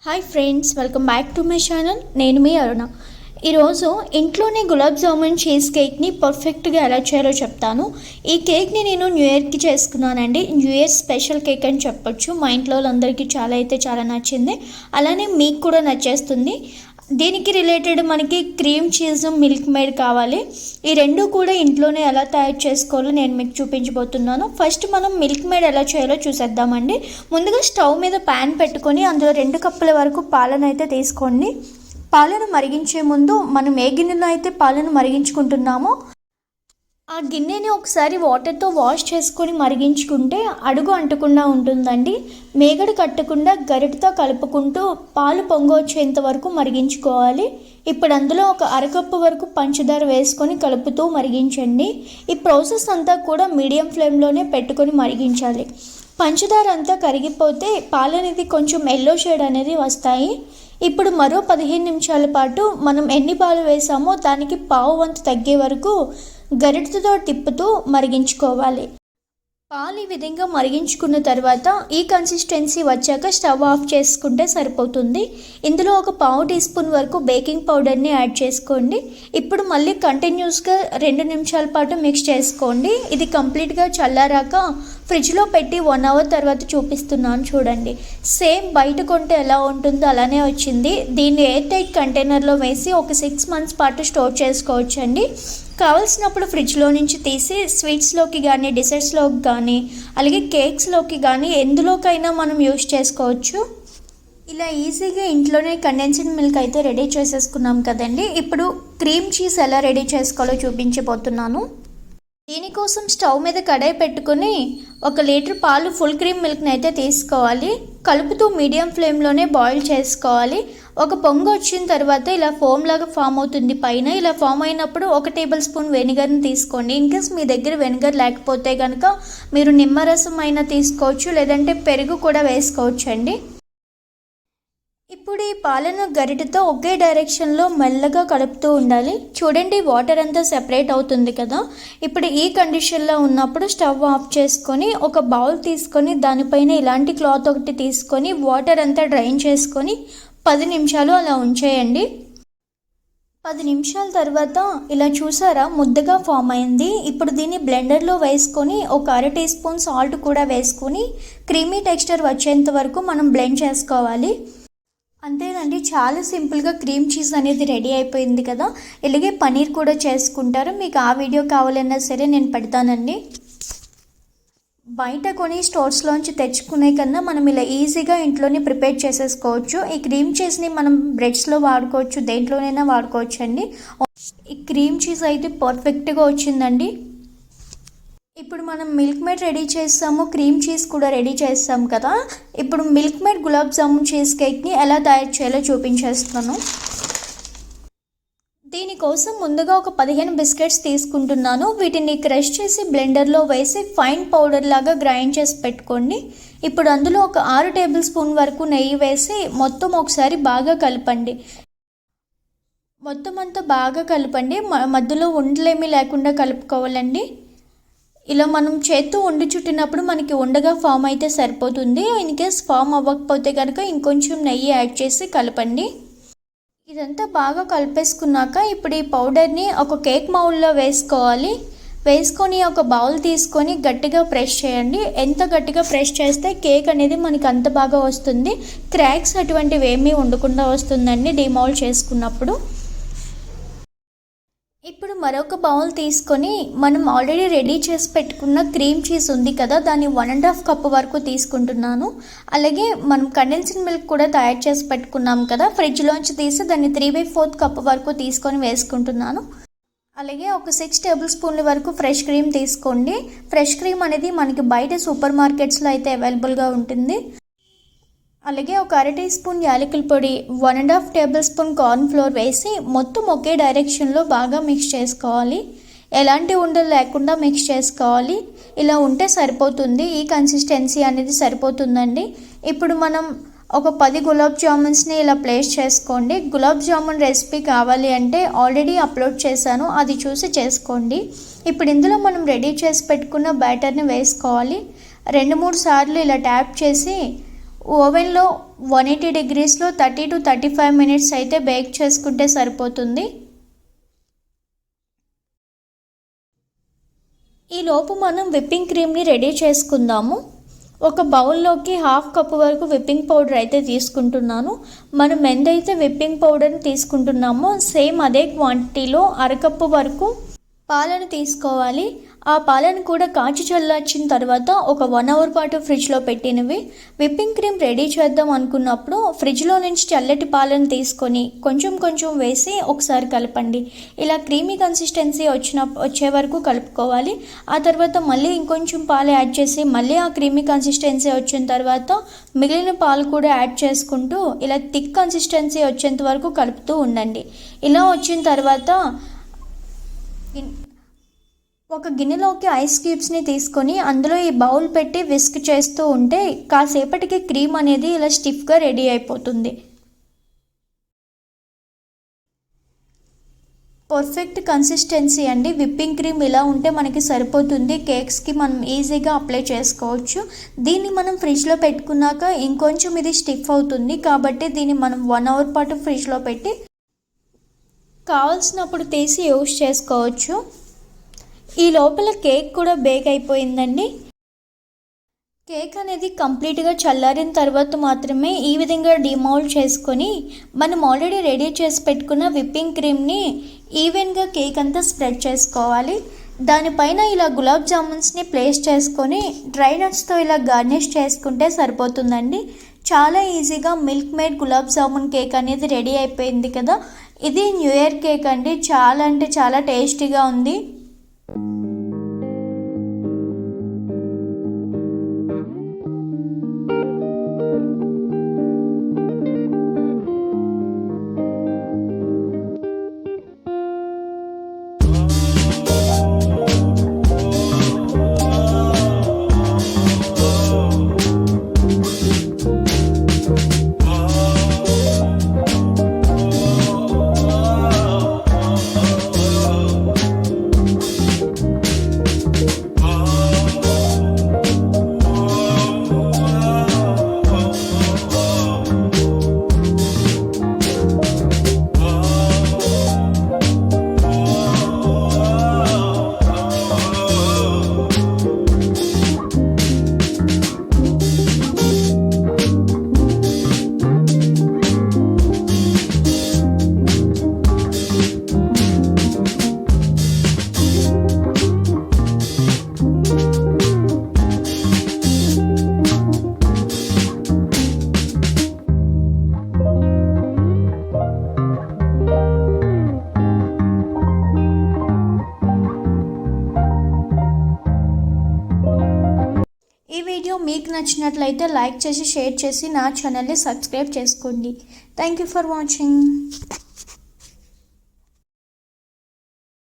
Hi friends, welcome back to my channel. నేను మీ అరుణ. ఈరోజు ఇంట్లోనే గులాబ్ జామున్ చీజ్ కేక్ని పర్ఫెక్ట్గా ఎలా చేయాలో చెప్తాను. ఈ కేక్ని నేను న్యూ ఇయర్కి చేసుకున్నానండి. న్యూ ఇయర్ స్పెషల్ కేక్ అని చెప్పొచ్చు. మా ఇంట్లో వాళ్ళందరికీ చాలా నచ్చింది. అలానే మీకు కూడా నచ్చేస్తుంది. దీనికి రిలేటెడ్ మనకి క్రీమ్ చీజ్, మిల్క్ మేడ్ కావాలి. ఈ రెండు కూడా ఇంట్లోనే ఎలా తయారు చేసుకోవాలో నేను మీకు చూపించబోతున్నాను. ఫస్ట్ మనం మిల్క్ మేడ్ ఎలా చేయాలో చూసేద్దామండి. ముందుగా స్టవ్ మీద ప్యాన్ పెట్టుకొని అందులో 2 కప్పుల వరకు పాలను అయితే తీసుకోండి. పాలను మరిగించే ముందు మనం ఏ గిన్నెలో అయితే పాలను మరిగించుకుంటున్నామో ఆ గిన్నెని ఒకసారి వాటర్తో వాష్ చేసుకొని మరిగించుకుంటే అడుగు అంటకుండా ఉంటుందండి. మేగడ కట్టకుండా గరిటతో కలుపుకుంటూ పాలు పొంగు వచ్చేంత వరకు మరిగించుకోవాలి. ఇప్పుడు అందులో ఒక అరకప్పు వరకు పంచదార వేసుకొని కలుపుతూ మరిగించండి. ఈ ప్రాసెస్ అంతా కూడా మీడియం ఫ్లేమ్లోనే పెట్టుకొని మరిగించాలి. పంచదార అంతా కరిగిపోతే పాలు అనేది కొంచెం ఎల్లో షేడ్ అనేది వస్తాయి. ఇప్పుడు మరో 15 నిమిషాల పాటు మనం ఎన్ని పాలు వేసామో దానికి పావు వంతు తగ్గే వరకు గరిటెతో తిప్పుతూ మరిగించుకోవాలి. పాలు ఈ విధంగా మరిగించుకున్న తర్వాత ఈ కన్సిస్టెన్సీ వచ్చాక స్టవ్ ఆఫ్ చేసుకుంటే సరిపోతుంది. ఇందులో ఒక పావు టీ స్పూన్ వరకు బేకింగ్ పౌడర్ని యాడ్ చేసుకోండి. ఇప్పుడు మళ్ళీ కంటిన్యూస్గా 2 నిమిషాల పాటు మిక్స్ చేసుకోండి. ఇది కంప్లీట్గా చల్లారాక ఫ్రిడ్జ్లో పెట్టి 1 అవర్ తర్వాత చూపిస్తున్నాను చూడండి. సేమ్ బయట కొంటే ఎలా ఉంటుందో అలానే వచ్చింది. దీన్ని ఎయిర్ టైట్ కంటైనర్లో వేసి ఒక 6 మంత్స్ పాటు స్టోర్ చేసుకోవచ్చండి. కావాల్సినప్పుడు ఫ్రిడ్జ్లో నుంచి తీసి స్వీట్స్లోకి కానీ, డిజర్ట్స్లోకి కానీ, అలాగే కేక్స్లోకి కానీ ఎందులోకైనా మనం యూజ్ చేసుకోవచ్చు. ఇలా ఈజీగా ఇంట్లోనే కండెన్స్డ్ మిల్క్ అయితే రెడీ చేసేసుకున్నాం కదండి. ఇప్పుడు క్రీమ్ చీజ్ ఎలా రెడీ చేసుకోవాలో చూపించబోతున్నాను. దీనికోసం స్టవ్ మీద కడాయి పెట్టుకుని 1 లీటర్ పాలు ఫుల్ క్రీమ్ మిల్క్ని అయితే తీసుకోవాలి. కలుపుతూ మీడియం ఫ్లేమ్లోనే బాయిల్ చేసుకోవాలి. ఒక పొంగు వచ్చిన తర్వాత ఇలా ఫోమ్ లాగా ఫామ్ అవుతుంది పైన. ఇలా ఫామ్ అయినప్పుడు 1 టేబుల్ స్పూన్ వెనిగర్ని తీసుకోండి. ఇన్కేస్ మీ దగ్గర వెనిగర్ లేకపోతే కనుక మీరు నిమ్మరసం అయినా తీసుకోవచ్చు, లేదంటే పెరుగు కూడా వేసుకోవచ్చు అండి. ఇప్పుడు ఈ పాలను గరిటెతో ఒకే డైరెక్షన్లో మెల్లగా కలుపుతూ ఉండాలి. చూడండి, వాటర్ అంతా సెపరేట్ అవుతుంది కదా. ఇప్పుడు ఈ కండిషన్లో ఉన్నప్పుడు స్టవ్ ఆఫ్ చేసుకొని ఒక బౌల్ తీసుకొని దానిపైన ఇలాంటి క్లాత్ ఒకటి తీసుకొని వాటర్ అంతా డ్రైన్ చేసుకొని 10 నిమిషాలు అలా ఉంచేయండి. 10 నిమిషాల తర్వాత ఇలా చూసారా, ముద్దగా ఫామ్ అయింది. ఇప్పుడు దీన్ని బ్లెండర్లో వేసుకొని ఒక 1/2 టీ స్పూన్ సాల్ట్ కూడా వేసుకొని క్రీమీ టెక్స్చర్ వచ్చేంత వరకు మనం బ్లెండ్ చేసుకోవాలి. అంతేనండి, చాలా సింపుల్గా క్రీమ్ చీజ్ అనేది రెడీ అయిపోయింది కదా. ఇలాగే పనీర్ కూడా చేసుకుంటారు. మీకు ఆ వీడియో కావాలన్నా సరే నేను పెడతానండి. బయట కొని స్టోర్స్లోంచి తెచ్చుకునే కన్నా మనం ఇలా ఈజీగా ఇంట్లోనే ప్రిపేర్ చేసేసుకోవచ్చు. ఈ క్రీమ్ చీజ్ని మనం బ్రెడ్స్లో వాడుకోవచ్చు, దేంట్లోనైనా వాడుకోవచ్చు అండి. ఈ క్రీమ్ చీజ్ అయితే పర్ఫెక్ట్గా వచ్చిందండి. ఇప్పుడు మనం మిల్క్ మేడ్ రెడీ చేస్తాము, క్రీమ్ చీజ్ కూడా రెడీ చేస్తాం కదా. ఇప్పుడు milk made gulab jamun cheese కేక్ని ఎలా తయారు చేయాలో చూపించేస్తాను. దీనికోసం ముందుగా ఒక 15 బిస్కెట్స్ తీసుకుంటున్నాను. వీటిని క్రష్ చేసి బ్లెండర్లో వేసి ఫైన్ పౌడర్ లాగా గ్రైండ్ చేసి పెట్టుకోండి. ఇప్పుడు అందులో ఒక 6 టేబుల్ స్పూన్ వరకు నెయ్యి వేసి మొత్తం ఒకసారి బాగా కలపండి. మొత్తం అంతా బాగా కలపండి. మధ్యలో ఉండలేమీ లేకుండా కలుపుకోవాలండి. ఇలా మనం చేత్తో ఉండి చుట్టినప్పుడు మనకి ఉండగా ఫామ్ అయితే సరిపోతుంది. ఇన్ కేస్ ఫామ్ అవ్వకపోతే కనుక ఇంకొంచెం నెయ్యి యాడ్ చేసి కలపండి. ఇదంతా బాగా కలిపేసుకున్నాక ఇప్పుడు ఈ పౌడర్ని ఒక కేక్ మౌల్డ్లో వేసుకోవాలి. వేసుకొని ఒక బౌల్ తీసుకొని గట్టిగా ప్రెస్ చేయండి. ఎంత గట్టిగా ప్రెస్ చేస్తే కేక్ అనేది మనకి అంత బాగా వస్తుంది. క్రాక్స్ అటువంటివి ఏమీ ఉండకుండా వస్తుందండి డిమౌల్డ్ చేసుకున్నప్పుడు. ఇప్పుడు మరొక బౌల్ తీసుకొని మనం ఆల్రెడీ రెడీ చేసి పెట్టుకున్న క్రీమ్ చీజ్ ఉంది కదా, దాన్ని 1.5 కప్పు వరకు తీసుకుంటున్నాను. అలాగే మనం కండెన్స్డ్ మిల్క్ కూడా తయారు చేసి పెట్టుకున్నాం కదా, ఫ్రిడ్జ్లోంచి తీసి దాన్ని 3/4 కప్పు వరకు తీసుకొని వేసుకుంటున్నాను. అలాగే ఒక 6 టేబుల్ స్పూన్ల వరకు ఫ్రెష్ క్రీమ్ తీసుకోండి. ఫ్రెష్ క్రీమ్ అనేది మనకి బయట సూపర్ మార్కెట్స్లో అయితే అవైలబుల్గా ఉంటుంది. అలాగే ఒక 1/2 టీ స్పూన్ యాలకుల పొడి, 1.5 టేబుల్ స్పూన్ కార్న్ ఫ్లోర్ వేసి మొత్తం ఒకే డైరెక్షన్లో బాగా మిక్స్ చేసుకోవాలి. ఎలాంటి ఉండలు లేకుండా మిక్స్ చేసుకోవాలి. ఇలా ఉంటే సరిపోతుంది. ఈ కన్సిస్టెన్సీ అనేది సరిపోతుందండి. ఇప్పుడు మనం ఒక 10 గులాబ్ జామున్స్ని ఇలా ప్లేస్ చేసుకోండి. గులాబ్ జామున్ రెసిపీ కావాలి అంటే ఆల్రెడీ అప్లోడ్ చేశాను, అది చూసి చేసుకోండి. ఇప్పుడు ఇందులో మనం రెడీ చేసి పెట్టుకున్న బ్యాటర్ని వేసుకోవాలి. 2-3 సార్లు ఇలా ట్యాప్ చేసి ఓవెన్లో 180 డిగ్రీస్లో 30 to 35 మినిట్స్ అయితే బేక్ చేసుకుంటే సరిపోతుంది. ఈలోపు మనం విప్పింగ్ క్రీమ్ని రెడీ చేసుకుందాము. ఒక బౌల్లోకి 1/2 కప్పు వరకు విప్పింగ్ పౌడర్ అయితే తీసుకుంటున్నాను. మనం ఎంతైతే విప్పింగ్ పౌడర్ని తీసుకుంటున్నామో సేమ్ అదే క్వాంటిటీలో 1/2 కప్పు వరకు పాలను తీసుకోవాలి. ఆ పాలను కూడా కాచి చల్లార్చిన తర్వాత ఒక 1 అవర్ పాటు ఫ్రిడ్జ్లో పెట్టినవి. విప్పింగ్ క్రీమ్ రెడీ చేద్దాం అనుకున్నప్పుడు ఫ్రిడ్జ్లో నుంచి చల్లటి పాలను తీసుకొని కొంచెం కొంచెం వేసి ఒకసారి కలపండి. ఇలా క్రీమీ కన్సిస్టెన్సీ వచ్చే వరకు కలుపుకోవాలి. ఆ తర్వాత మళ్ళీ ఇంకొంచెం పాలు యాడ్ చేసి మళ్ళీ ఆ క్రీమీ కన్సిస్టెన్సీ వచ్చిన తర్వాత మిగిలిన పాలు కూడా యాడ్ చేసుకుంటూ ఇలా థిక్ కన్సిస్టెన్సీ వచ్చేంత వరకు కలుపుతూ ఉండండి. ఇలా వచ్చిన తర్వాత ఒక గిన్నెలోకి ఐస్ క్యూబ్స్ని తీసుకొని అందులో ఈ బౌల్ పెట్టి విస్క్ చేస్తూ ఉంటే కాసేపటికి క్రీమ్ అనేది ఇలా స్టిఫ్గా రెడీ అయిపోతుంది. పర్ఫెక్ట్ కన్సిస్టెన్సీ అండి. విప్పింగ్ క్రీమ్ ఇలా ఉంటే మనకి సరిపోతుంది. కేక్స్కి మనం ఈజీగా అప్లై చేసుకోవచ్చు. దీన్ని మనం ఫ్రిడ్జ్లో పెట్టుకున్నాక ఇంకొంచెం ఇది స్టిఫ్ అవుతుంది కాబట్టి దీన్ని మనం 1 అవర్ పాటు ఫ్రిడ్జ్లో పెట్టి కావాల్సినప్పుడు తీసి యూస్ చేసుకోవచ్చు. ఈ లోపల కేక్ కూడా బేక్ అయిపోయిందండి. కేక్ అనేది కంప్లీట్గా చల్లారిన తర్వాత మాత్రమే ఈ విధంగా డిమౌల్డ్ చేసుకొని మనం ఆల్రెడీ రెడీ చేసి పెట్టుకున్న విప్పింగ్ క్రీమ్ని ఈవెన్గా కేక్ అంతా స్ప్రెడ్ చేసుకోవాలి. దానిపైన ఇలా గులాబ్ జామున్స్ని ప్లేస్ చేసుకొని డ్రై నట్స్తో ఇలా గార్నిష్ చేసుకుంటే సరిపోతుందండి. చాలా ఈజీగా milk made gulab jamun cake అనేది రెడీ అయిపోయింది కదా. ఇది న్యూ ఇయర్ కేక్ అండి. చాలా అంటే చాలా టేస్టీగా ఉంది. ఈ వీడియో మీకు నచ్చినట్లయితే లైక్ చేసి షేర్ చేసి నా ఛానల్ని సబ్స్క్రైబ్ చేసుకోండి. Thank you for watching.